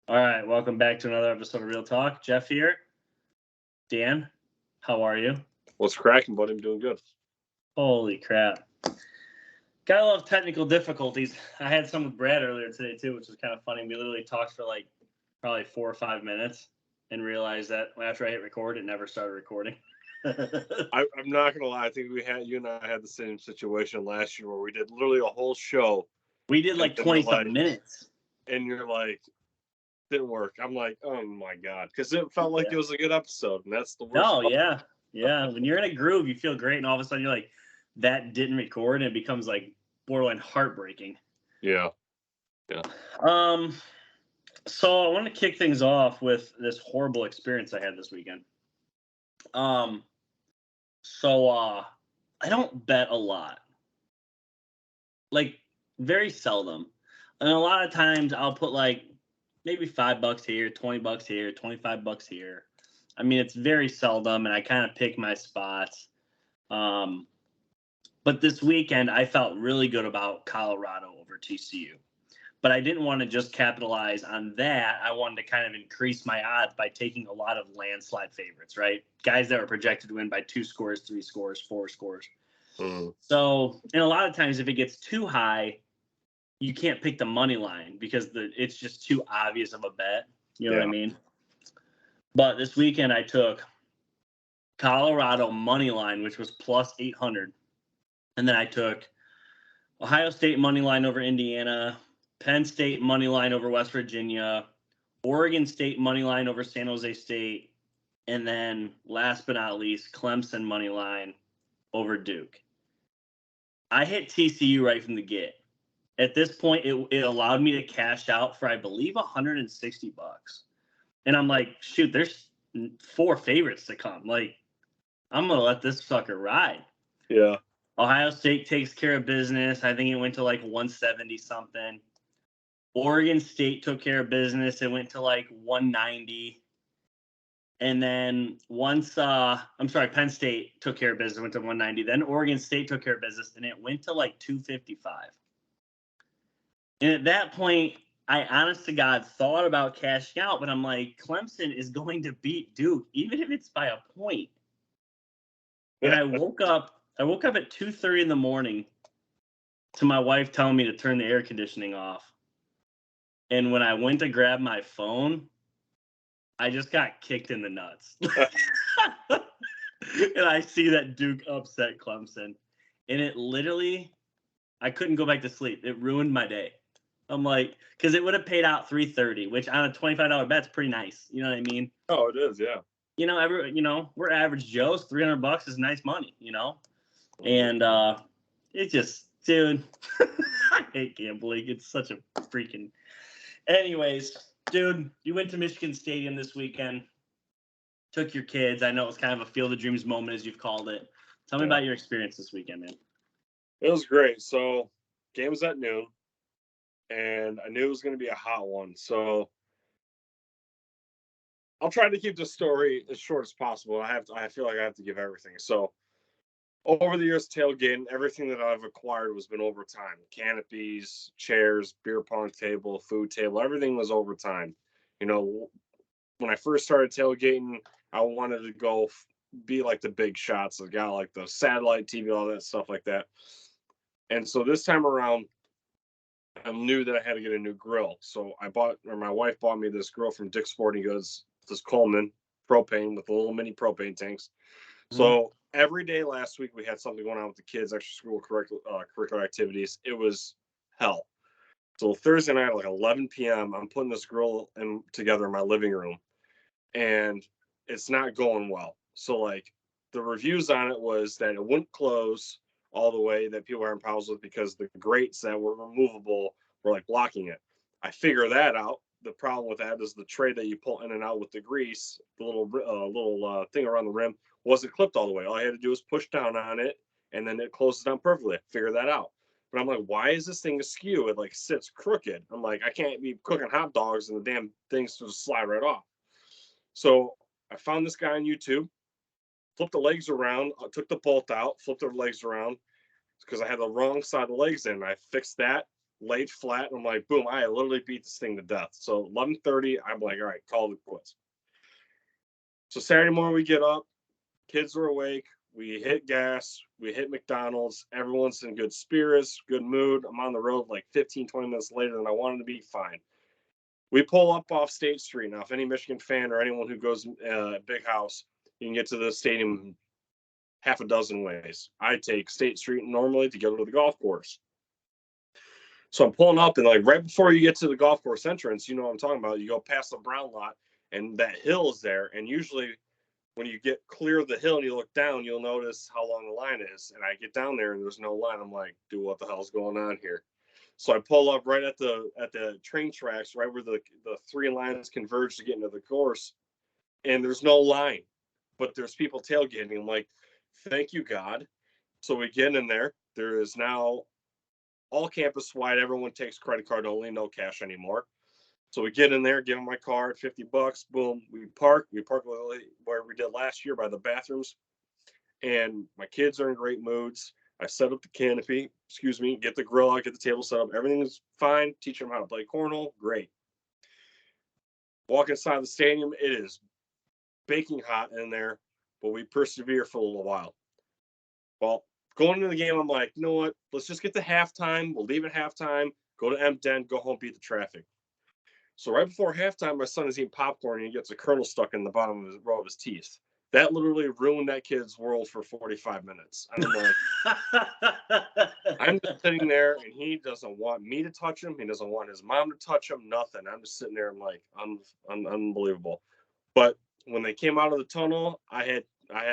All right, welcome back to another episode of Real Talk. Jeff here. Dan, how are you? What's cracking, buddy? I'm doing good. Holy crap. Got a lot of technical difficulties. I had some with Brad earlier today, too, which was kind of funny. We literally talked for like probably 4 or 5 minutes and realized that after I hit record, it never started recording. I'm not going to lie. I think you and I had the same situation last year where we did literally a whole show. We did like 20-something minutes. And you're like, didn't work. I'm like, oh my God. Because it felt like it was a good episode. And that's the worst. Oh, yeah. Yeah. When you're in a groove, you feel great. And all of a sudden you're like, that didn't record. And it becomes like borderline heartbreaking. Yeah. So I want to kick things off with this horrible experience I had this weekend. So I don't bet a lot. Like, very seldom. And a lot of times I'll put like maybe $5 here, $20 here, $25 here. I mean, it's very seldom, and I kind of pick my spots. But this weekend, I felt really good about Colorado over TCU. But I didn't want to just capitalize on that. I wanted to kind of increase my odds by taking a lot of landslide favorites, right? Guys that were projected to win by 2 scores, 3 scores, 4 scores. So, and a lot of times if it gets too high, you can't pick the money line because it's just too obvious of a bet. You know what I mean? But this weekend I took Colorado money line, which was plus 800. And then I took Ohio State money line over Indiana, Penn State money line over West Virginia, Oregon State money line over San Jose State, and then last but not least, Clemson money line over Duke. I hit TCU right from the get. At this point, it allowed me to cash out for, I believe, $160. And I'm like, shoot, there's 4 favorites to come. Like, I'm going to let this sucker ride. Yeah. Ohio State takes care of business. I think it went to like 170 something. Oregon State took care of business. It went to like 190. And then once, Penn State took care of business, went to 190. Then Oregon State took care of business, and it went to like 255. And at that point, I honest to God thought about cashing out, but I'm like, Clemson is going to beat Duke, even if it's by a point. And I woke up at 2:30 in the morning to my wife telling me to turn the air conditioning off. And when I went to grab my phone, I just got kicked in the nuts. And I see that Duke upset Clemson. And it literally, I couldn't go back to sleep. It ruined my day. I'm like, because it would have paid out $330, which on a $25 bet's pretty nice. You know what I mean? Oh, it is, yeah. We're average Joes. $300 is nice money, And it just, dude, I hate gambling. It's such a freaking. Anyways, dude, you went to Michigan Stadium this weekend. Took your kids. I know it was kind of a field of dreams moment, as you've called it. Tell me about your experience this weekend, man. It was great. So, game was at noon, and I knew it was going to be a hot one. So, I'll try to keep the story as short as possible. I feel like I have to give everything. So, over the years, tailgating, everything that I've acquired was been over time. Canopies, chairs, beer pong table, food table, everything was over time. When I first started tailgating, I wanted to go be like the big shots. I got like the satellite TV, all that stuff like that. And so this time around, I knew that I had to get a new grill. So my wife bought me this grill from Dick's Sporting Goods, this Coleman propane with the little mini propane tanks. So every day last week we had something going on with the kids, extra school curricular activities. It was hell. So Thursday night at like 11 p.m., I'm putting this grill together in my living room, and it's not going well. So like the reviews on it was that it wouldn't close all the way, that people are having problems with because the grates that were removable were like blocking it. I figure that out. The problem with that is the tray that you pull in and out with the grease, the little thing around the rim, wasn't clipped all the way. All I had to do was push down on it, and then it closes down perfectly. Figure that out. But I'm like, why is this thing askew? It like sits crooked. I'm like, I can't be cooking hot dogs and the damn things just slide right off. So I found this guy on YouTube, flipped the legs around, took the bolt out, flipped the legs around because I had the wrong side of the legs in. I fixed that, laid flat. And I'm like, boom, I literally beat this thing to death. So 11:30, I'm like, all right, call it quits. So Saturday morning we get up, kids are awake, we hit gas, we hit McDonald's, everyone's in good spirits, good mood. I'm on the road like 15, 20 minutes later than I wanted to be, fine. We pull up off State Street. Now, if any Michigan fan or anyone who goes Big House, you can get to the stadium half a dozen ways. I take State Street normally to get to the golf course. So I'm pulling up, and like right before you get to the golf course entrance, you know what I'm talking about. You go past the brown lot, and that hill is there. And usually, when you get clear of the hill and you look down, you'll notice how long the line is. And I get down there, and there's no line. I'm like, dude, what the hell's going on here? So I pull up right at the train tracks, right where the three lines converge to get into the course, and there's no line, but there's people tailgating. I'm like, thank you, God. So we get in there. There is now all campus wide. Everyone takes credit card only, no cash anymore. So we get in there, give them my card, $50. Boom, we park. We park where we did last year by the bathrooms, and my kids are in great moods. I set up the canopy, get the grill out, get the table set up. Everything is fine. Teach them how to play cornhole. Great. Walk inside the stadium. It is baking hot in there, but we persevere for a little while. Well, going into the game, I'm like, you know what? Let's just get to halftime. We'll leave at halftime, go to M-Den, go home, beat the traffic. So right before halftime, my son is eating popcorn and he gets a kernel stuck in the bottom of his row of his teeth. That literally ruined that kid's world for 45 minutes. And I'm like, I'm just sitting there and he doesn't want me to touch him. He doesn't want his mom to touch him, nothing. I'm just sitting there and like, unbelievable. But when they came out of the tunnel, I had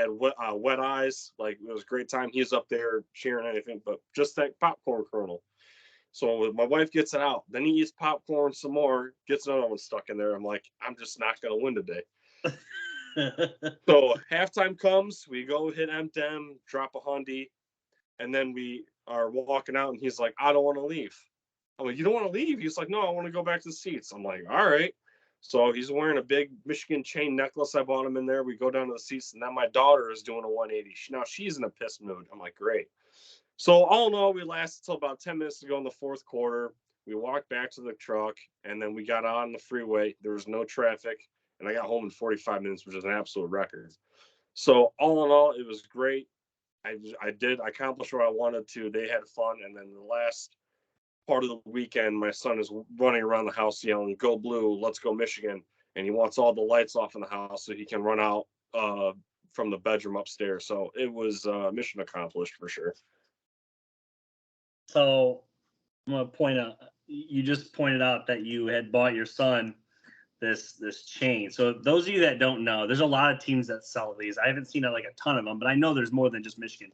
wet eyes. Like, it was a great time. He's up there cheering anything, but just that popcorn kernel. So my wife gets it out. Then he eats popcorn some more, gets another one stuck in there. I'm like, I'm just not going to win today. So halftime comes, we go hit M-Dem, drop a hundy, and then we are walking out, and he's like, I don't want to leave. I'm like, you don't want to leave? He's like, no, I want to go back to the seats. I'm like, all right. So he's wearing a big Michigan chain necklace. I bought him in there. We go down to the seats, and then my daughter is doing a 180. Now she's in a piss mood. I'm like, great. So all in all, we lasted until about 10 minutes to go in the fourth quarter. We walked back to the truck, and then we got on the freeway. There was no traffic, and I got home in 45 minutes, which is an absolute record. So all in all, it was great. I did accomplish what I wanted to. They had fun, and then the last part of the weekend, my son is running around the house yelling, "Go Blue! Let's go Michigan!" And he wants all the lights off in the house so he can run out from the bedroom upstairs. So it was mission accomplished for sure. So I'm gonna point out, you just pointed out that you had bought your son this chain. So those of you that don't know, there's a lot of teams that sell these. I haven't seen like a ton of them, but I know there's more than just Michigan.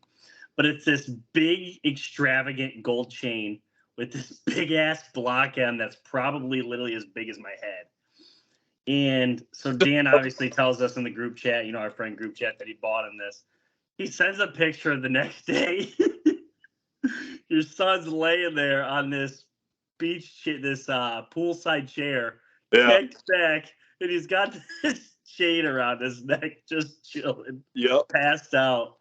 But it's this big, extravagant gold chain with this big ass block end that's probably literally as big as my head. And so Dan obviously tells us in the group chat, our friend group chat, that he bought him this. He sends a picture the next day. Your son's laying there on this this poolside chair, kicked back, and he's got this chain around his neck, just chilling, passed out.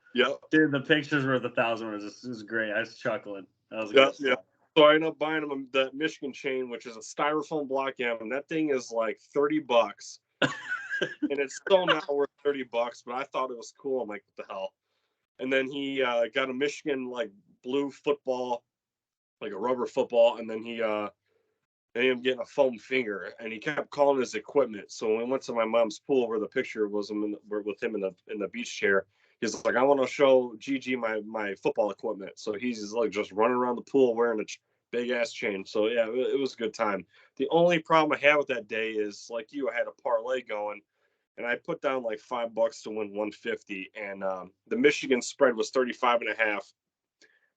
Dude, the picture's worth 1,000 words. This is great. I was chuckling. That was good stuff. So I ended up buying him the Michigan chain, which is a styrofoam block M, and that thing is like $30. And it's still not worth $30, but I thought it was cool. I'm like, what the hell? And then he got a Michigan like blue football, like a rubber football, and then he ended up getting a foam finger, and he kept calling his equipment. So when we went to my mom's pool, where the picture was with him in the beach chair, he's like, I want to show Gigi my football equipment. So he's like just running around the pool wearing a big ass chain. So yeah, it was a good time. The only problem I had with that day is, like you, I had a parlay going, and I put down like $5 to win 150, and the Michigan spread was 35.5,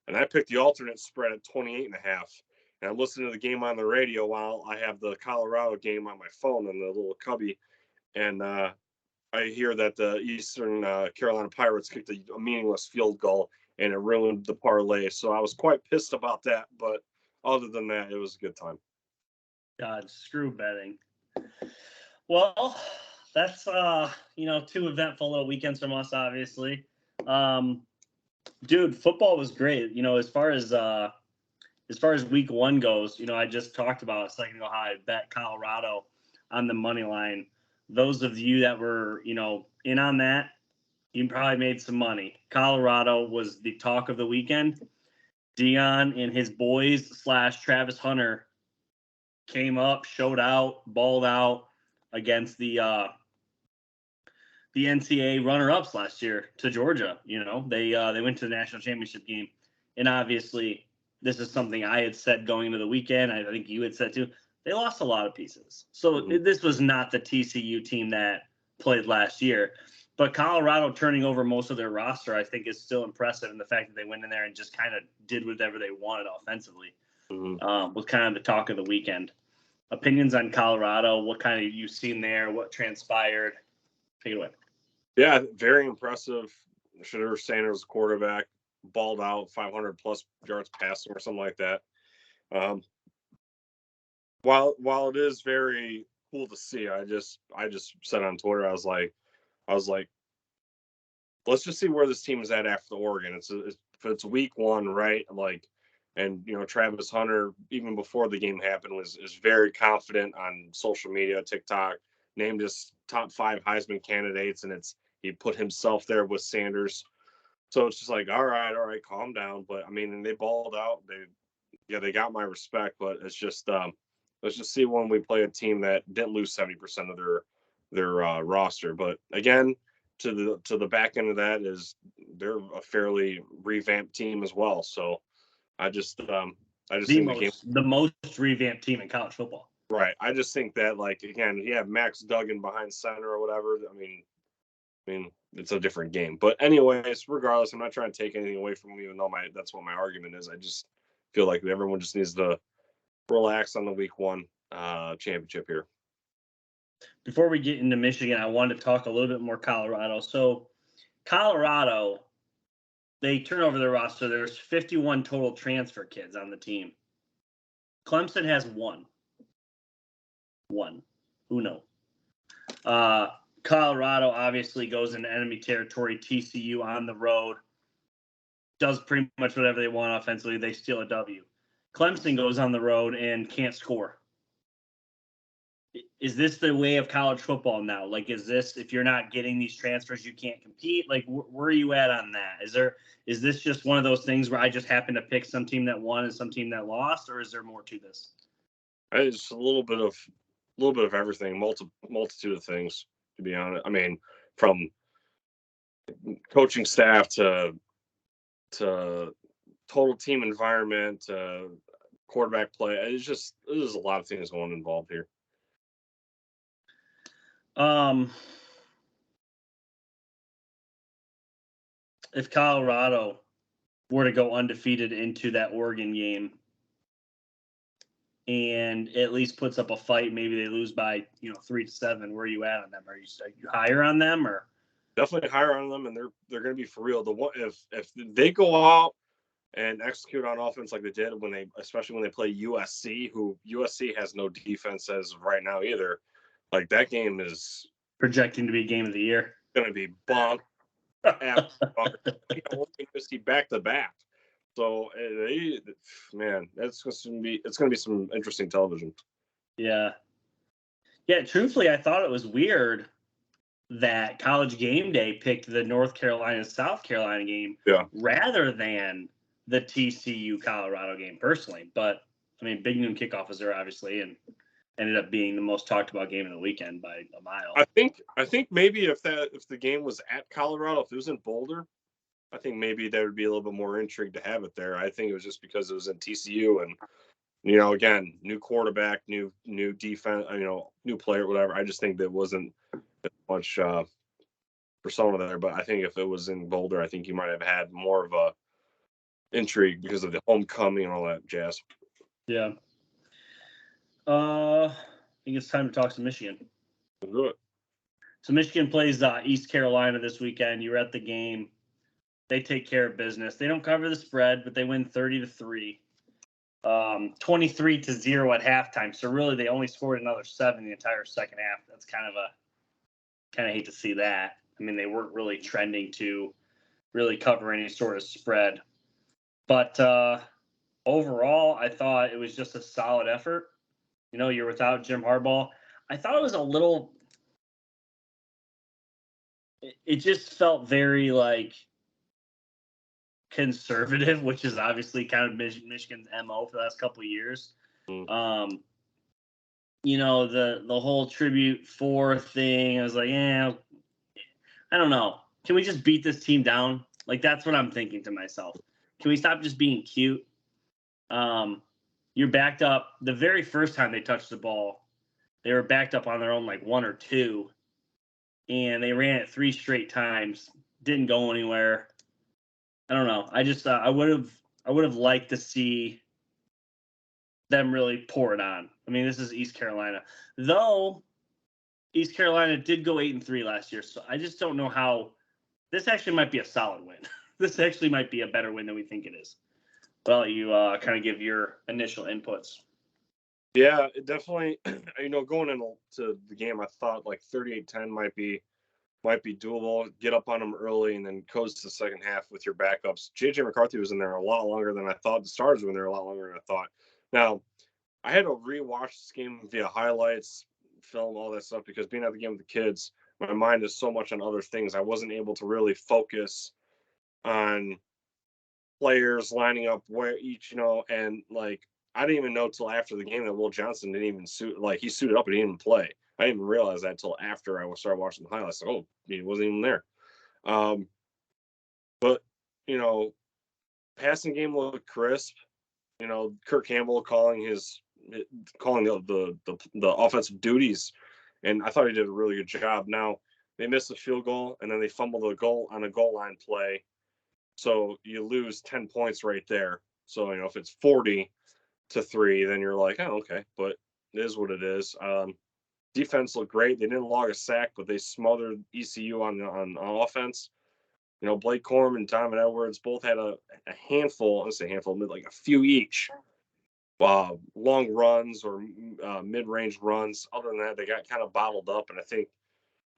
and I picked the alternate spread at 28.5. And I'm listening to the game on the radio while I have the Colorado game on my phone in the little cubby, and I hear that the Eastern Carolina Pirates kicked a meaningless field goal, and it ruined the parlay. So I was quite pissed about that, but other than that, it was a good time. God, screw betting. Well, that's 2 eventful little weekends from us, obviously. Dude, football was great. As far as as far as week one goes, I just talked about a second ago how I bet Colorado on the money line. Those of you that were, in on that, you probably made some money. Colorado was the talk of the weekend. Dion and his boys / Travis Hunter came up, showed out, balled out against the NCAA runner-ups last year to Georgia. They went to the national championship game, and obviously this is something I had said going into the weekend. I think you had said too. They lost a lot of pieces, so this was not the TCU team that played last year. But Colorado turning over most of their roster, I think, is still impressive. And the fact that they went in there and just kind of did whatever they wanted offensively was kind of the talk of the weekend. Opinions on Colorado? What kind of you've seen there? What transpired? Take it away. Yeah, very impressive. Shedeur Sanders, quarterback, balled out, 500 plus yards passing or something like that. While it is very cool to see, I just said on Twitter, I was like, let's just see where this team is at after the Oregon. It's week one, right? And Travis Hunter, even before the game happened, is very confident on social media, TikTok, named his top 5 Heisman candidates, and he put himself there with Sanders. So it's just like, all right, calm down. But I mean, and they balled out. They got my respect. But it's just let's just see when we play a team that didn't lose 70% of their roster. But again, to the back end of that is they're a fairly revamped team as well. So I just think the most revamped team in college football. Right. I just think that, again, you have Max Duggan behind center or whatever. I mean, it's a different game. But anyways, regardless, I'm not trying to take anything away from him, even though that's what my argument is. I just feel like everyone just needs to relax on the week one championship here. Before we get into Michigan, I wanted to talk a little bit more Colorado. So Colorado, they turn over their roster. There's 51 total transfer kids on the team. Clemson has one. Who knows? Colorado obviously goes into enemy territory. TCU on the road does pretty much whatever they want offensively. They steal a W. Clemson goes on the road and can't score. Is this the way of college football now? Is this, if you're not getting these transfers, you can't compete? Where are you at on that? Is this just one of those things where I just happen to pick some team that won and some team that lost, or is there more to this? It's a little bit of everything, multitude of things, to be honest. I mean, from coaching staff to total team environment to quarterback play. There's a lot of things going involved here. If Colorado were to go undefeated into that Oregon game and at least puts up a fight, maybe they lose by 3-7. Where are you at on them? Are you higher on them, or? Definitely higher on them, and they're going to be for real. If they go out and execute on offense like they did especially when they play USC, who USC has no defense as of right now either. That game is projecting to be game of the year. Going to be bonk. USC back to back. So it's going to be some interesting television. Yeah. Truthfully, I thought it was weird that College Game Day picked the North Carolina South Carolina game rather than the TCU Colorado game personally. But I mean, big noon kickoff was there obviously, and ended up being the most talked about game of the weekend by a mile. I think maybe if the game was at Colorado, if it was in Boulder, I think maybe there would be a little bit more intrigue to have it there. I think it was just because it was in TCU and, again, new quarterback, new defense, new player, whatever. I just think that wasn't much persona there. But I think if it was in Boulder, I think you might have had more of a intrigue because of the homecoming and all that jazz. Yeah. I think it's time to talk some Michigan. Let's do it. So Michigan plays East Carolina this weekend. You're at the game. They take care of business. They don't cover the spread, but they win 30-3, 23-0 at halftime. So really, they only scored another 7 the entire second half. That's kind of hate to see that. I mean, they weren't really trending to really cover any sort of spread. But Overall, I thought it was just a solid effort. You know, you're without Jim Harbaugh. I thought it was a little. It just felt very like conservative, which is obviously kind of Michigan's MO for the last couple of years. Mm. You know, the whole tribute for thing, I was like, yeah, I don't know. Can we just beat this team down? Like, that's what I'm thinking to myself. Can we stop just being cute? You're backed up. The very first time they touched the ball, they were backed up on their own like 1 or 2, and they ran it 3 straight times. Didn't go anywhere. I don't know. I just I would have liked to see them really pour it on. I mean, this is East Carolina, though. East Carolina did go 8-3 last year, so I just don't know how. This actually might be a solid win. This actually might be a better win than we think it is. Well, you kind of give your initial inputs. Yeah, it definitely. Going into the game, I thought like 38-10 might be doable. Get up on them early and then coast to the second half with your backups. JJ McCarthy was in there a lot longer than I thought. The starters were in there a lot longer than I thought. Now, I had to rewatch this game via highlights, film, all that stuff, because being at the game with the kids, my mind is so much on other things. I wasn't able to really focus on players lining up where each, and like I didn't even know till after the game that Will Johnson didn't even he suited up and he didn't even play. I didn't even realize that till after I started watching the highlights. Like, oh, he wasn't even there. But you know, passing game looked crisp. Kirk Campbell calling the offensive duties, and I thought he did a really good job. Now they missed a field goal and then they fumbled a goal on a goal line play, so you lose 10 points right there. So if it's 40-3, then you're like, oh, okay, but it is what it is. Defense looked great. They didn't log a sack, but they smothered ECU on offense. Blake Corum and Donovan Edwards both had a handful, let's say handful, like a few each, long runs or mid-range runs. Other than that, they got kind of bottled up, and I think,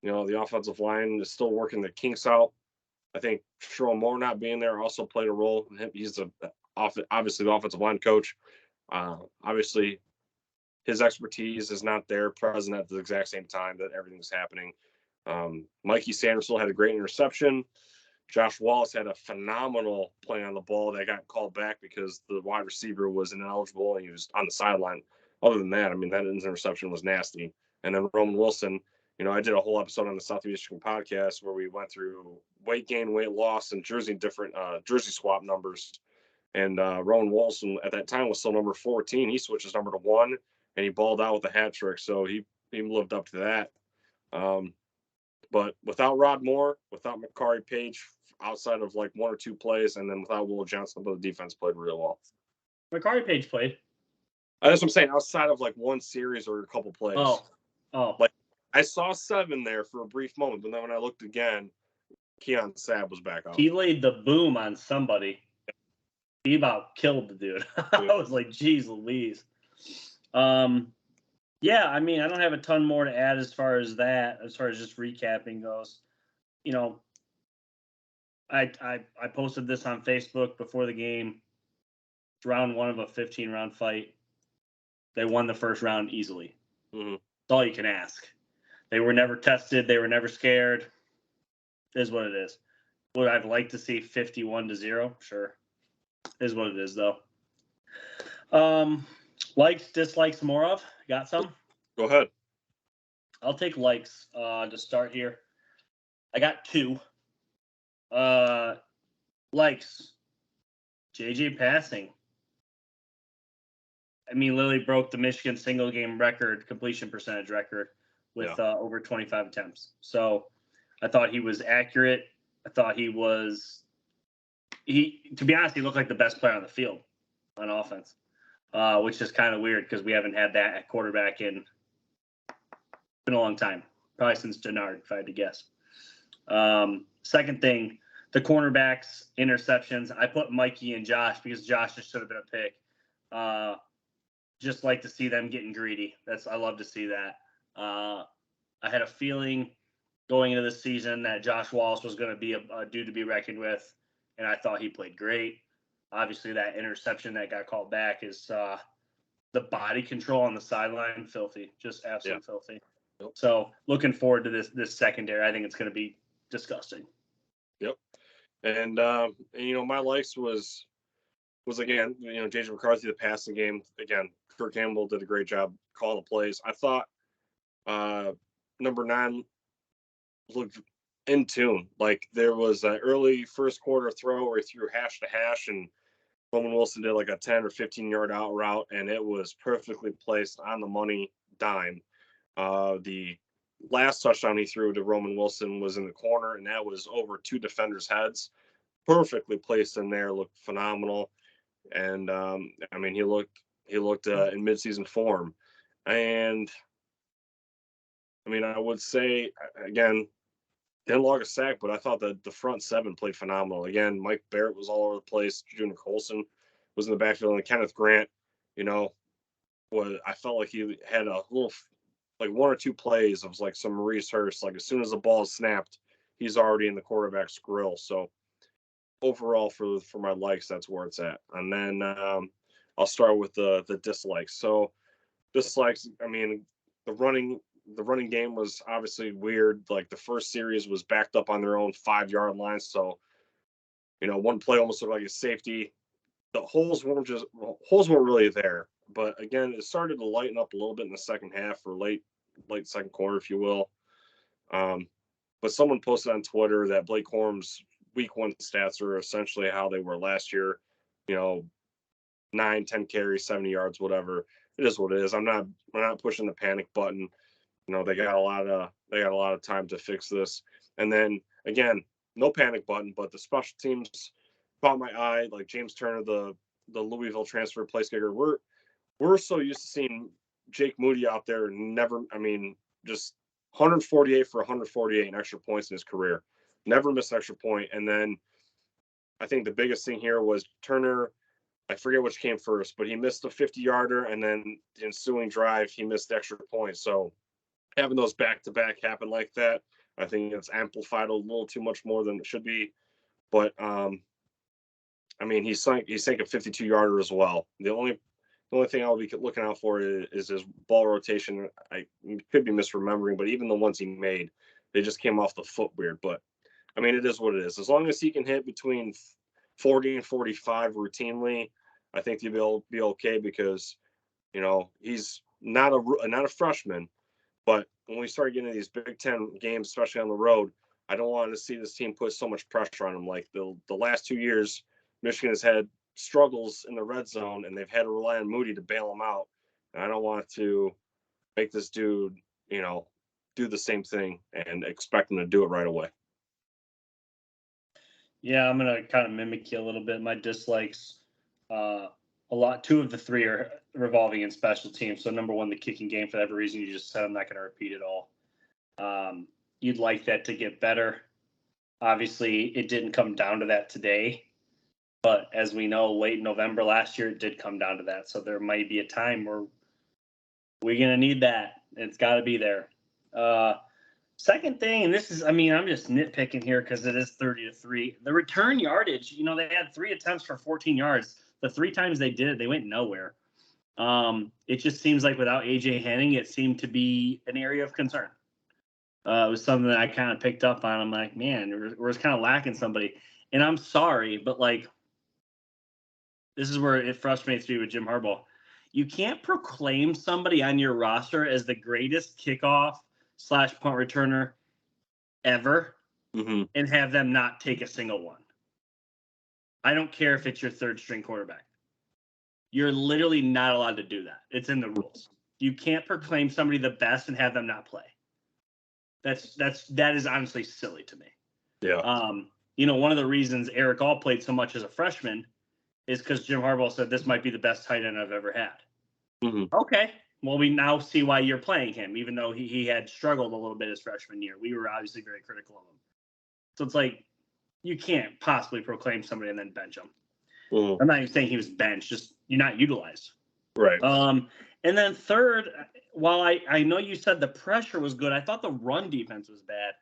the offensive line is still working the kinks out. I think Sherrone Moore not being there also played a role. He's obviously the offensive line coach. Obviously, his expertise is not there present at the exact same time that everything's happening. Mikey Sanderson had a great interception. Josh Wallace had a phenomenal play on the ball that got called back because the wide receiver was ineligible and he was on the sideline. Other than that, I mean, that interception was nasty. And then Roman Wilson, I did a whole episode on the Southeast Michigan podcast where we went through weight gain, weight loss, and jersey swap numbers. And Roman Wilson at that time was still number 14. He switched his number to 1, and he balled out with a hat trick. So he lived up to that. But without Rod Moore, without Makari Page, outside of like 1 or 2 plays, and then without Will Johnson, the defense played real well. Makari Page played. That's what I'm saying. Outside of like one series or a couple plays. Oh. Like I saw 7 there for a brief moment, but then when I looked again, Keon Sabb was back out. He laid the boom on somebody. He about killed the dude. I was like, geez Louise. Yeah, I mean, I don't have a ton more to add as far as just recapping goes. I posted this on Facebook before the game. It's round 1 of a 15-round fight. They won the first round easily. Mm-hmm. That's all you can ask. They were never tested. They were never scared. It is what it is. Would I like to see 51-0? Sure. It is what it is, though. Likes, dislikes, more of? Got some? Go ahead. I'll take likes to start here. I got 2. Likes. JJ passing. I mean, Lily broke the Michigan single game record, completion percentage record, with over 25 attempts. So I thought he was accurate. I thought to be honest, he looked like the best player on the field on offense, which is kind of weird because we haven't had that at quarterback in been a long time, probably since Denard, if I had to guess. Second thing, the cornerbacks, interceptions. I put Mikey and Josh because Josh just should have been a pick. Just like to see them getting greedy. I love to see that. I had a feeling going into this season that Josh Wallace was going to be a dude to be reckoned with, and I thought he played great. Obviously, that interception that got called back is the body control on the sideline, filthy, just Yeah. absolutely filthy. Yep. So looking forward to this secondary. I think it's going to be disgusting. Yep. And my likes was again, JJ McCarthy, the passing game. Again, Kirk Campbell did a great job calling the plays. I thought number 9 looked in tune. Like there was an early first quarter throw where he threw hash to hash, and Roman Wilson did like a 10 or 15-yard out route, and it was perfectly placed on the money dime. The last touchdown he threw to Roman Wilson was in the corner, and that was over 2 defenders' heads. Perfectly placed in there, looked phenomenal. And I mean, he looked in midseason form. And I mean, I would say again, didn't log a sack, but I thought that the front 7 played phenomenal. Again, Mike Barrett was all over the place. Junior Colson was in the backfield, and Kenneth Grant, I felt like he had a little, like 1 or 2 plays of like some Maurice Hurst. Like as soon as the ball is snapped, he's already in the quarterback's grill. So overall, for my likes, that's where it's at. And then I'll start with the dislikes. So dislikes, I mean, the running game was obviously weird. Like the first series was backed up on their own 5-yard line. So, one play almost looked like a safety. The holes weren't really there. But again, it started to lighten up a little bit in the second half or late second quarter, if you will. But someone posted on Twitter that Blake Corum's week 1 stats are essentially how they were last year. 9, 10 carries, 70 yards, whatever. It is what it is. We're not pushing the panic button. They got a lot of time to fix this. And then again, no panic button, but the special teams caught my eye. Like James Turner, the Louisville transfer place kicker. We're so used to seeing Jake Moody out there just 148 for 148 and extra points in his career. Never missed an extra point. And then I think the biggest thing here was Turner. I forget which came first, but he missed the 50-yarder, and then the ensuing drive, he missed the extra point. So having those back-to-back happen like that, I think it's amplified a little too much more than it should be. But he sank a 52-yarder as well. The only thing I'll be looking out for is his ball rotation. I could be misremembering, but even the ones he made, they just came off the foot weird. But I mean, it is what it is. As long as he can hit between 40 and 45 routinely, I think he'll be okay because, he's not a freshman. But when we start getting these Big Ten games, especially on the road, I don't want to see this team put so much pressure on them. Like the last 2 years, Michigan has had struggles in the red zone, and they've had to rely on Moody to bail them out. And I don't want to make this dude, do the same thing and expect him to do it right away. Yeah, I'm gonna kind of mimic you a little bit. My dislikes, a lot. 2 of the 3 are revolving in special teams. So number 1, the kicking game. For every reason you just said, I'm not going to repeat it all. You'd like that to get better. Obviously, it didn't come down to that today, but as we know, late November last year, it did come down to that. So there might be a time where we're going to need that. It's got to be there. Second thing, and this is, I'm just nitpicking here because it is 30-3. The return yardage, they had 3 attempts for 14 yards. The 3 times they did it, they went nowhere. It just seems like without AJ Henning, it seemed to be an area of concern. It was something that I kind of picked up on. I'm like, man, we're just kind of lacking somebody. And I'm sorry, but this is where it frustrates me with Jim Harbaugh. You can't proclaim somebody on your roster as the greatest kickoff / punt returner ever and have them not take a single one. I don't care if it's your 3rd string quarterback. You're literally not allowed to do that. It's in the rules. You can't proclaim somebody the best and have them not play. That is honestly silly to me. Yeah. One of the reasons Eric All played so much as a freshman is because Jim Harbaugh said this might be the best tight end I've ever had. Okay. Well, we now see why you're playing him, even though he had struggled a little bit his freshman year. We were obviously very critical of him. So it's like, you can't possibly proclaim somebody and then bench him. I'm not even saying he was benched, just you're not utilized. Right. And then third, while I know you said the pressure was good, I thought the run defense was bad.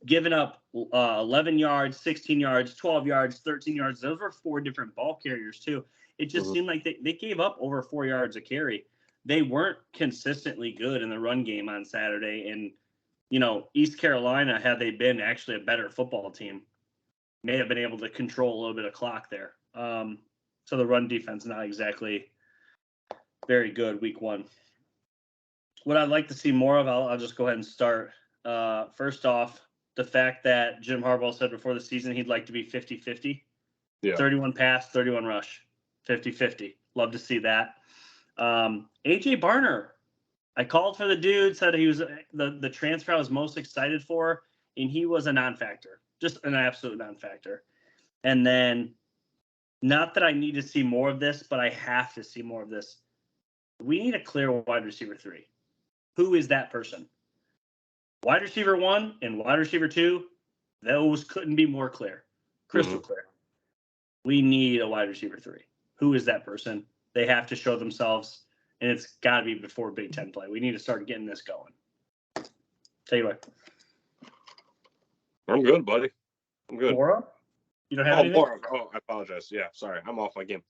giving up 11 yards, 16 yards, 12 yards, 13 yards. Those were 4 different ball carriers, too. It just seemed like they gave up over 4 yards a carry. They weren't consistently good in the run game on Saturday. And, East Carolina, had they been actually a better football team, may have been able to control a little bit of clock there. So the run defense not exactly very good week 1. What I'd like to see more of, I'll just go ahead and start. First off, the fact that Jim Harbaugh said before the season he'd like to be 50-50. Yeah. 31 pass, 31 rush, 50-50. Love to see that. A.J. Barner, I called for the dude, said he was the transfer I was most excited for, and he was a non-factor, just an absolute non-factor. And then, not that I need to see more of this, but I have to see more of this. We need a clear wide receiver 3. Who is that person? Wide receiver 1 and wide receiver 2, those couldn't be more clear. Crystal clear. We need a wide receiver 3. Who is that person? They have to show themselves, and it's got to be before Big Ten play. We need to start getting this going. Tell you what. I'm good, buddy. I'm good. Laura? You don't have anything? Laura. Oh, I apologize. Yeah, sorry. I'm off my game.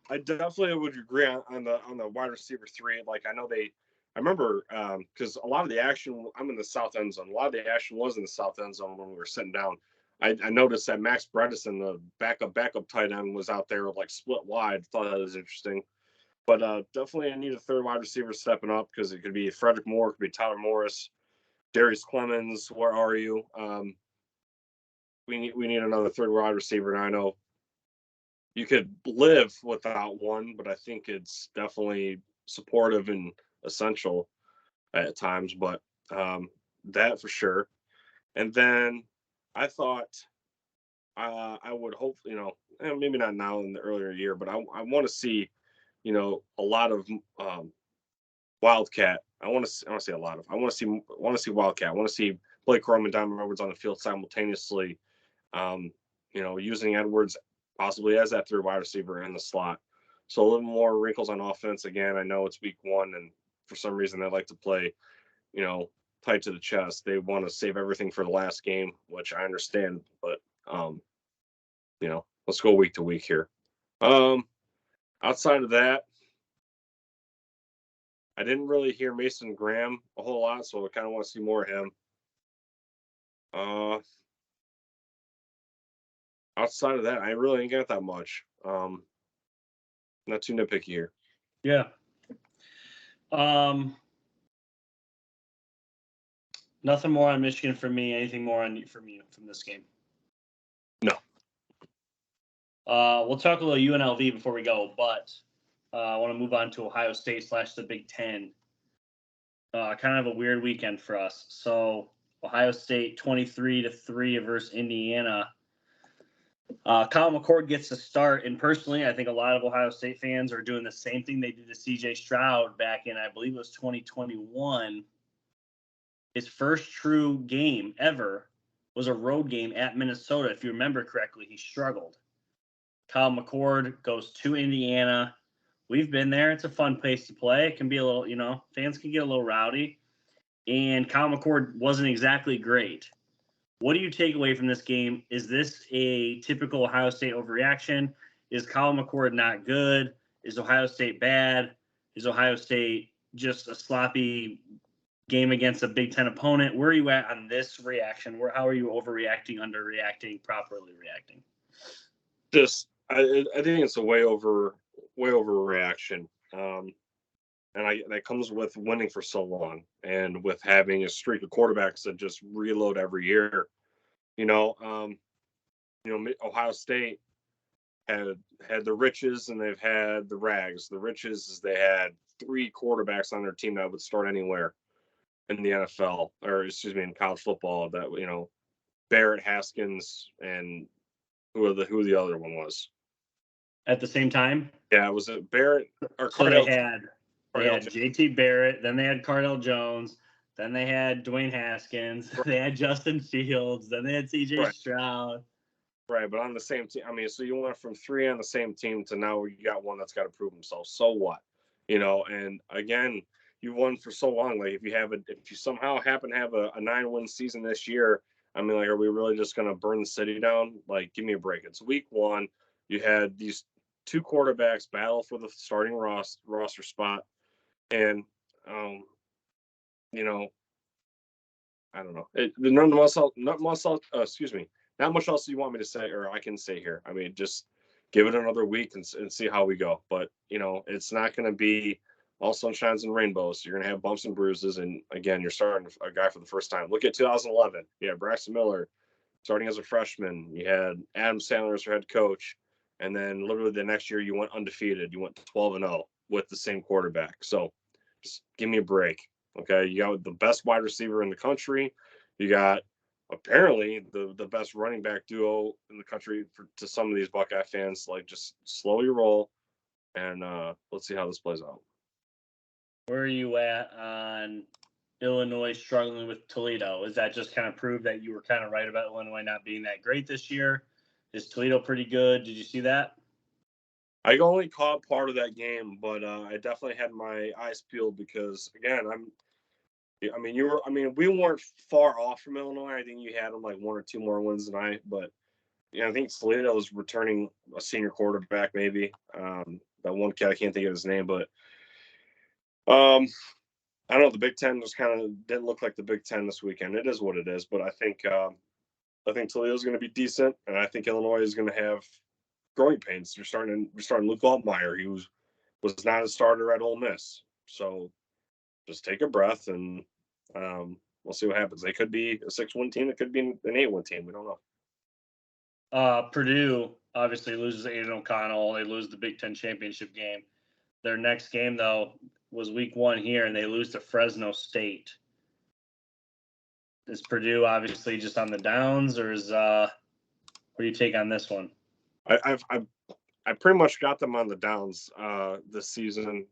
I definitely would agree on the wide receiver 3. Like, I remember because a lot of the action, I'm in the south end zone. A lot of the action was in the south end zone when we were sitting down. I noticed that Max Bredesen, the backup tight end, was out there like split wide. Thought that was interesting. But definitely I need a third wide receiver stepping up because it could be Frederick Moore, it could be Tyler Morris, Darius Clemens. Where are you? We need another third wide receiver. And I know you could live without one, but I think it's definitely supportive and essential at times. But that for sure. And then I thought I would hope, maybe not now in the earlier year, but I want to see, a lot of Wildcat. I want to see a lot of. I want to see Wildcat. I want to see Blake Corum and Diamond Edwards on the field simultaneously. Using Edwards possibly as that third wide receiver in the slot. So a little more wrinkles on offense. Again, I know it's week 1, and for some reason they like to play, tight to the chest. They want to save everything for the last game, which I understand. But let's go week to week here. Outside of that, I didn't really hear Mason Graham a whole lot, so I kind of want to see more of him. Outside of that, I really ain't got that much. Not too nitpicky here. Yeah. Nothing more on Michigan for me. Anything more from you from this game? No. We'll talk a little UNLV before we go, but I want to move on to Ohio State / the Big Ten. Kind of a weird weekend for us. So Ohio State 23-3 versus Indiana. Kyle McCord gets to start, and personally, I think a lot of Ohio State fans are doing the same thing they did to C.J. Stroud back in, I believe it was 2021. His first true game ever was a road game at Minnesota. If you remember correctly, he struggled. Kyle McCord goes to Indiana. We've been there. It's a fun place to play. It can be a little, fans can get a little rowdy. And Kyle McCord wasn't exactly great. What do you take away from this game? Is this a typical Ohio State overreaction? Is Kyle McCord not good? Is Ohio State bad? Is Ohio State just a sloppy game against a Big Ten opponent? Where are you at on this reaction? How are you overreacting, underreacting, properly reacting? I think it's a way over reaction. And that comes with winning for so long and with having a streak of quarterbacks that just reload every year. Ohio State had the riches and they've had the rags. The riches is they had 3 quarterbacks on their team that would start anywhere in the NFL, or excuse me, in college football. That Barrett, Haskins, and who the other one was at the same time. Yeah, was it Barrett or so Cardell? They had JT Barrett, then they had Cardell Jones, then they had Dwayne Haskins, they had Justin Fields, then they had CJ Stroud. Right, but on the same team. So you went from 3 on the same team to now you got one that's got to prove himself. So what? And again, you won for so long. Like if you somehow happen to have a 9-win season this year, I mean, like, are we really just going to burn the city down? Like, give me a break. It's week 1. You had these 2 quarterbacks battle for the starting roster spot, and you know, I don't know. Not much else you want me to say, or I can say here. I mean, just give it another week and see how we go. But it's not going to be all sunshines and rainbows. You're going to have bumps and bruises. And again, you're starting a guy for the first time. Look at 2011. You had Braxton Miller starting as a freshman. You had Adam Sandler as your head coach, and then literally the next year you went undefeated. You went 12-0 with the same quarterback. So just give me a break. Okay, you got the best wide receiver in the country. You got apparently the best running back duo in the country to some of these Buckeye fans. Like, just slow your roll, and let's see how this plays out. Where are you at on Illinois struggling with Toledo? Is that just kind of prove that you were kind of right about Illinois not being that great this year? Is Toledo pretty good? Did you see that? I only caught part of that game, but I definitely had my eyes peeled because, again, we weren't far off from Illinois. I think you had them like 1 or 2 more wins than I, but I think Toledo was returning a senior quarterback, maybe. That one kid, I can't think of his name, but I don't know. The Big Ten just kind of didn't look like the Big Ten this weekend. It is what it is, but I think Toledo's going to be decent, and I think Illinois is going to have growing pains. We're starting Luke Altmaier. He was not a starter at Ole Miss, so just take a breath and we'll see what happens. They could be a 6-win team. It could be an 8-win team. We don't know. Purdue obviously loses Aiden O'Connell. They lose the Big Ten championship game. Their next game, though, was week 1 here, and they lose to Fresno State. Is Purdue obviously just on the downs, or what do you take on this one? I pretty much got them on the downs this season,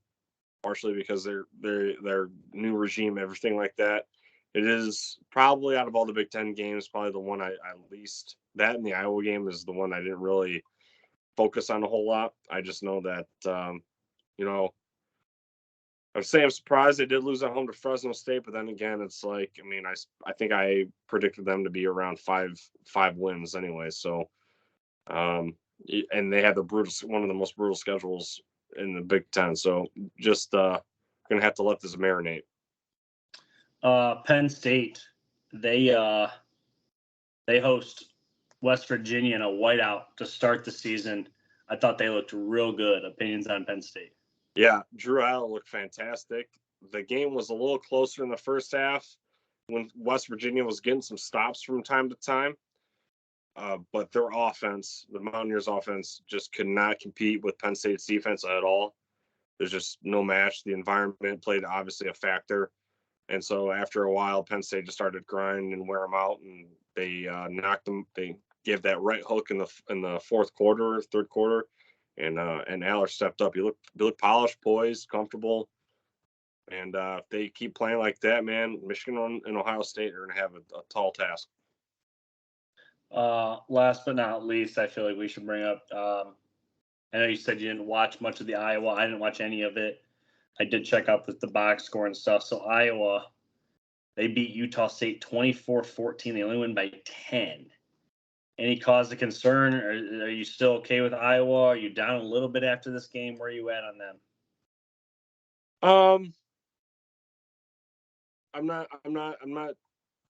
partially because their new regime, everything like that. It is probably, out of all the Big Ten games, probably the one I least. That and the Iowa game is the one I didn't really focus on a whole lot. I just know that I'm saying I'm surprised they did lose at home to Fresno State, but then again, it's like, I think I predicted them to be around five wins anyway. So, and they had one of the most brutal schedules in the Big Ten. So just gonna have to let this marinate. Penn State, they host West Virginia in a whiteout to start the season. I thought they looked real good. Opinions on Penn State? Yeah, Drew Allen looked fantastic. The game was a little closer in the first half when West Virginia was getting some stops from time to time. But their offense, the Mountaineers' offense, just could not compete with Penn State's defense at all. There's just no match. The environment played obviously a factor. And so after a while, Penn State just started grinding and wear them out, and they knocked them. They gave that right hook in the third quarter, and Aller stepped up. He looked polished, poised, comfortable, and if they keep playing like that, man, Michigan and Ohio State are going to have a tall task. Last but not least, I feel like we should bring up. I know you said you didn't watch much of the Iowa. I didn't watch any of it. I did check out the box score and stuff. So Iowa, they beat Utah State 24-14. They only win by 10. Any cause of concern? Are you still okay with Iowa? Are you down a little bit after this game? Where are you at on them? I'm not. You're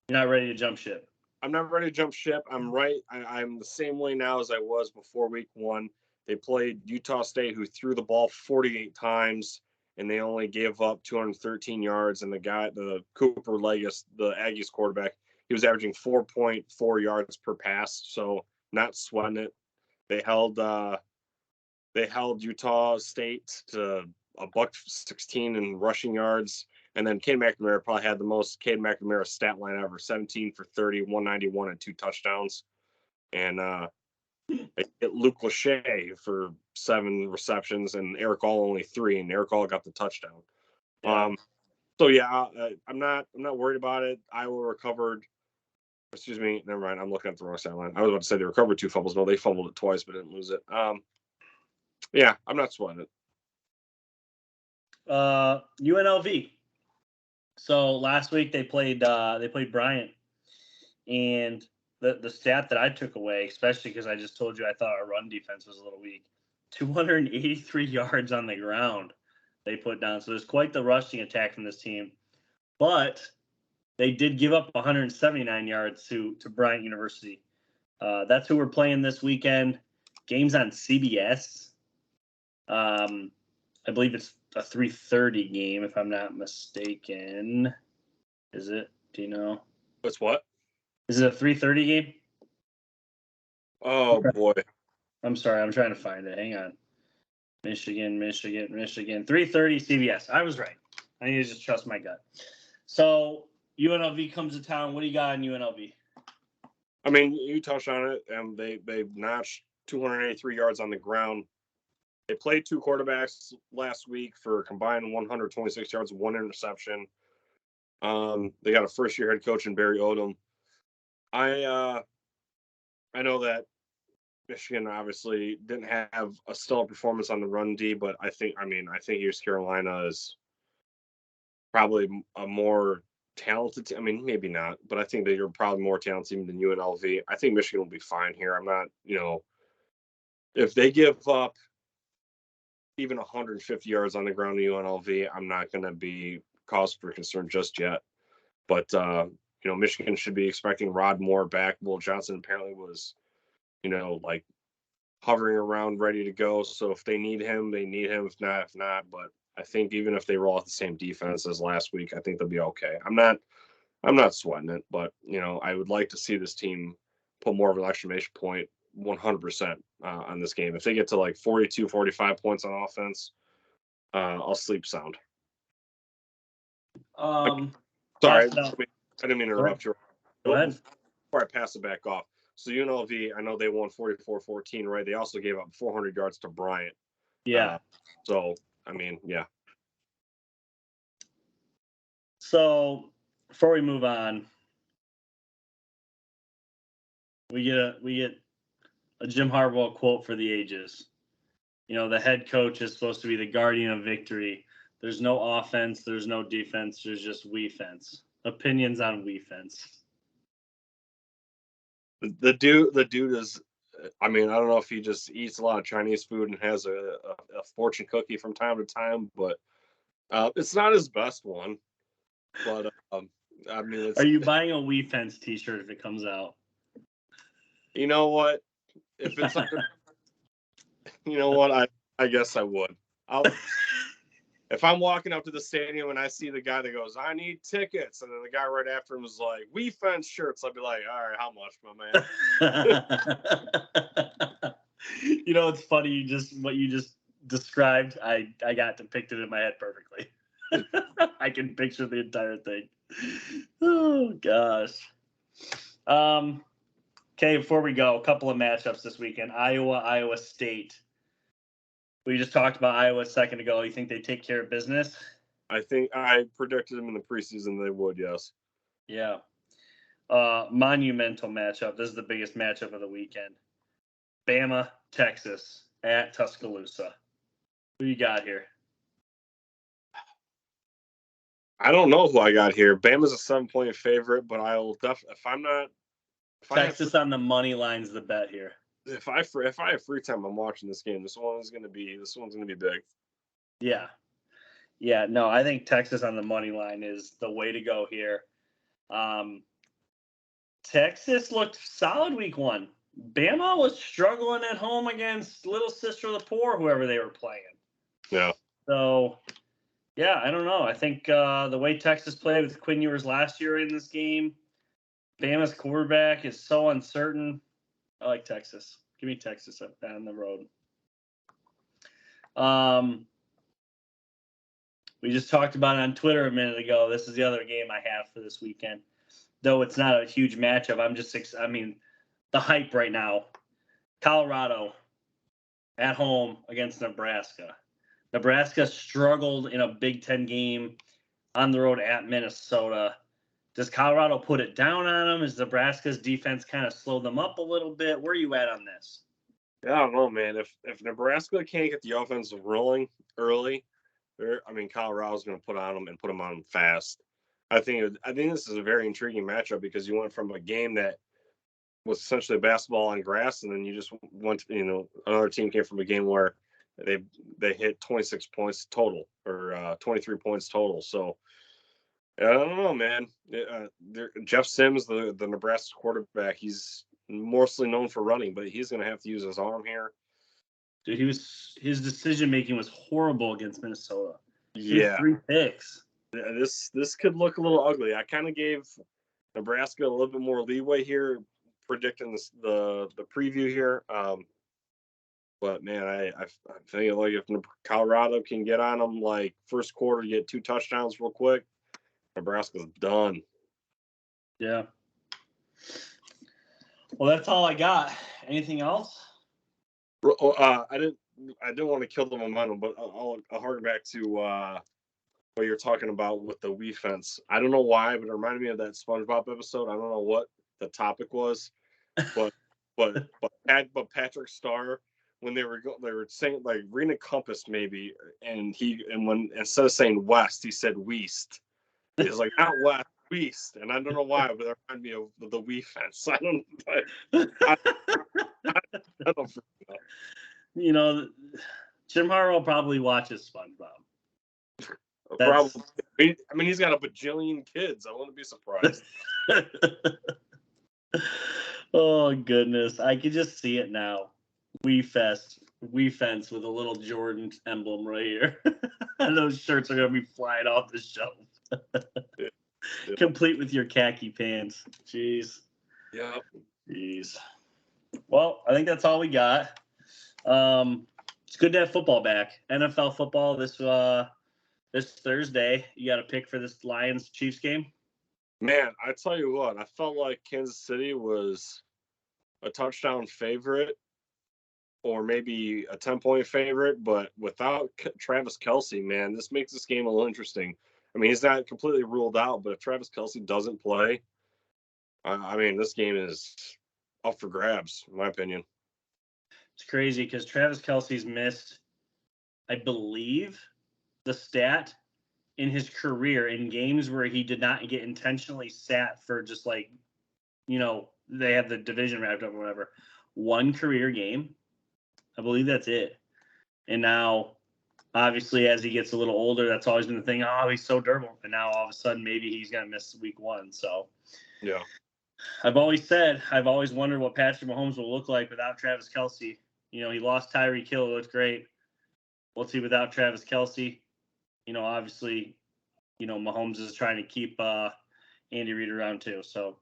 not ready to jump ship. I'm not ready to jump ship. I'm right. I'm the same way now as I was before week 1. They played Utah State, who threw the ball 48 times, and they only gave up 213 yards. And the Cooper Legas, the Aggies quarterback, he was averaging 4.4 yards per pass. So not sweating it. They held Utah State to $116 in rushing yards. And then Cade McNamara probably had the most Cade McNamara stat line ever: 17 for 30, 191, and 2 touchdowns. And Luke Lachey for 7 receptions, and Eric All only 3, and Eric All got the touchdown. Yeah. So yeah, I'm not worried about it. Iowa recovered. Excuse me, never mind. I'm looking at the wrong sideline. I was about to say they recovered 2 fumbles. No, they fumbled it twice, but didn't lose it. Yeah, I'm not sweating it. UNLV. So last week they played Bryant, and the stat that I took away, especially because I just told you I thought our run defense was a little weak, 283 yards on the ground they put down. So there's quite the rushing attack from this team, but they did give up 179 yards to Bryant University. That's who we're playing this weekend. Game's on CBS. I believe it's a 3:30 game, if I'm not mistaken. Is it? Do you know? What's what? Is it a 3:30 game? Oh boy. I'm sorry, I'm trying to find it. Hang on. Michigan. 3:30 CBS. I was right. I need to just trust my gut. So UNLV comes to town. What do you got in UNLV? I mean, you touched on it, and they notched 283 yards on the ground. They played two quarterbacks last week for a combined 126 yards, one interception. They got a first-year head coach in Barry Odom. I know that Michigan obviously didn't have a stellar performance on the run D, but I think East Carolina is probably a more talented. I mean, maybe not, but I think that you're probably more talented than UNLV. I think Michigan will be fine here. I'm not, if they give up even 150 yards on the ground to UNLV, I'm not going to be cause for concern just yet. But Michigan should be expecting Rod Moore back. Will Johnson apparently was, like hovering around ready to go. So if they need him, they need him. If not. But I think even if they roll out the same defense as last week, I think they'll be okay. I'm not sweating it, but I would like to see this team put more of an exclamation point 100% on this game. If they get to like 42, 45 points on offense, I'll sleep sound. Um, Sorry, I didn't mean to interrupt you. Go ahead. Before I pass it back off. So UNLV, I know they won 44-14, right? They also gave up 400 yards to Bryant. Yeah. So, I mean, yeah. So before we move on, we get a Jim Harbaugh quote for the ages. The head coach is supposed to be the guardian of victory. There's no offense, there's no defense, there's just we-fence. Opinions on we-fence. The dude is, I mean, I don't know if he just eats a lot of Chinese food and has a fortune cookie from time to time, but it's not his best one. But I mean, are you buying a we-fence T-shirt if it comes out? You know what? If it's you know what? I guess I would. If I'm walking up to the stadium and I see the guy that goes, I need tickets, and then the guy right after him is like, we fence shirts, I'd be like, all right, how much, my man? It's funny. What you just described, I got depicted in my head perfectly. I can picture the entire thing. Oh gosh. Okay, before we go, a couple of matchups this weekend. Iowa State. We just talked about Iowa a second ago. You think they take care of business? I think I predicted them in the preseason they would, yes. Yeah. Monumental matchup. This is the biggest matchup of the weekend. Bama, Texas at Tuscaloosa. Who you got here? I don't know who I got here. Bama's a 7-point favorite, but I'll definitely, if I'm not. Texas on the money line's the bet here. If I have free time, I'm watching this game. This one's gonna be big. Yeah. No, I think Texas on the money line is the way to go here. Texas looked solid week one. Bama was struggling at home against Little Sister of the Poor, whoever they were playing. Yeah. So, yeah, I don't know. I think the way Texas played with Quinn Ewers last year in this game, Bama's quarterback is so uncertain. I like Texas. Give me Texas up down the road. We just talked about it on Twitter a minute ago. This is the other game I have for this weekend. Though it's not a huge matchup. The hype right now. Colorado at home against Nebraska. Nebraska struggled in a Big Ten game on the road at Minnesota. Does Colorado put it down on them? Is Nebraska's defense kind of slowed them up a little bit? Where are you at on this? Yeah, I don't know, man. If Nebraska can't get the offense rolling early, Colorado's going to put on them and put them on them fast. I think this is a very intriguing matchup because you went from a game that was essentially basketball on grass, and then you just went. Another team came from a game where they hit 26 points total or 23 points total. So I don't know, man. Jeff Sims, the Nebraska quarterback, he's mostly known for running, but he's going to have to use his arm here. Dude, his decision making was horrible against Minnesota. Yeah, 3 picks. This could look a little ugly. I kind of gave Nebraska a little bit more leeway here, predicting the preview here. But man, I think like if Colorado can get on them like first quarter, get 2 touchdowns real quick, Nebraska's done. Yeah. Well, that's all I got. Anything else? I didn't want to kill the momentum, but I'll harken back to what you're talking about with the Wii fence. I don't know why, but it reminded me of that SpongeBob episode. I don't know what the topic was, but Patrick Starr, when they were saying like Rena Compass maybe, and when instead of saying West, he said Weast. He's like not West, Weast, and I don't know why, but it reminded me of the Wii fence. I don't know. Jim Harbaugh probably watches SpongeBob. Probably. I mean, he's got a bajillion kids. I wouldn't be surprised. Oh goodness, I could just see it now. Wii fence with a little Jordan emblem right here. And those shirts are gonna be flying off the shelf. Yeah. Complete with your khaki pants. Jeez. Yeah. Jeez. Well, I think that's all we got. It's good to have football back. NFL football this Thursday. You got a pick for this Lions-Chiefs game? Man, I tell you what, I felt like Kansas City was a touchdown favorite or maybe a 10-point favorite, but without Travis Kelce, man, this makes this game a little interesting. I mean, he's not completely ruled out, but if Travis Kelce doesn't play, I mean, this game is up for grabs, in my opinion. It's crazy because Travis Kelce's missed, I believe, the stat in his career in games where he did not get intentionally sat for just like, they have the division wrapped up or whatever. One career game. I believe that's it. And now, obviously, as he gets a little older, that's always been the thing. Oh, he's so durable. And now all of a sudden, maybe he's going to miss week 1. So, yeah. I've always wondered what Patrick Mahomes will look like without Travis Kelce. He lost Tyreek Hill. It looked great. What's he without Travis Kelce? Obviously, Mahomes is trying to keep Andy Reid around too. So,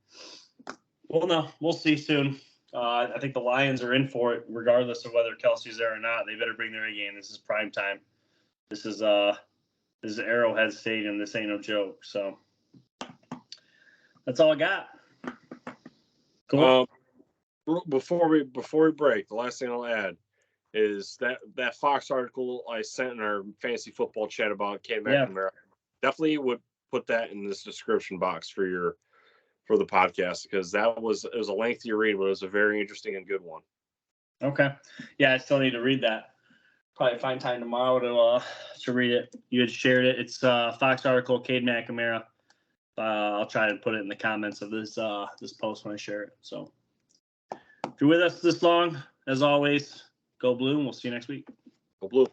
we'll see soon. I think the Lions are in for it, regardless of whether Kelce's there or not. They better bring their A game. This is prime time. This is Arrowhead Stadium. This ain't no joke. So that's all I got. Cool. Before we break, the last thing I'll add is that Fox article I sent in our fantasy football chat about Cade McNamara. Definitely would put that in this description box for the podcast because it was a lengthy read, but it was a very interesting and good one. Okay. Yeah, I still need to read that. Probably find time tomorrow to read it. You had shared it. It's Fox article, Cade McNamara. I'll try to put it in the comments of this post when I share it. So if you're with us this long, as always, go Blue, and we'll see you next week. Go Blue.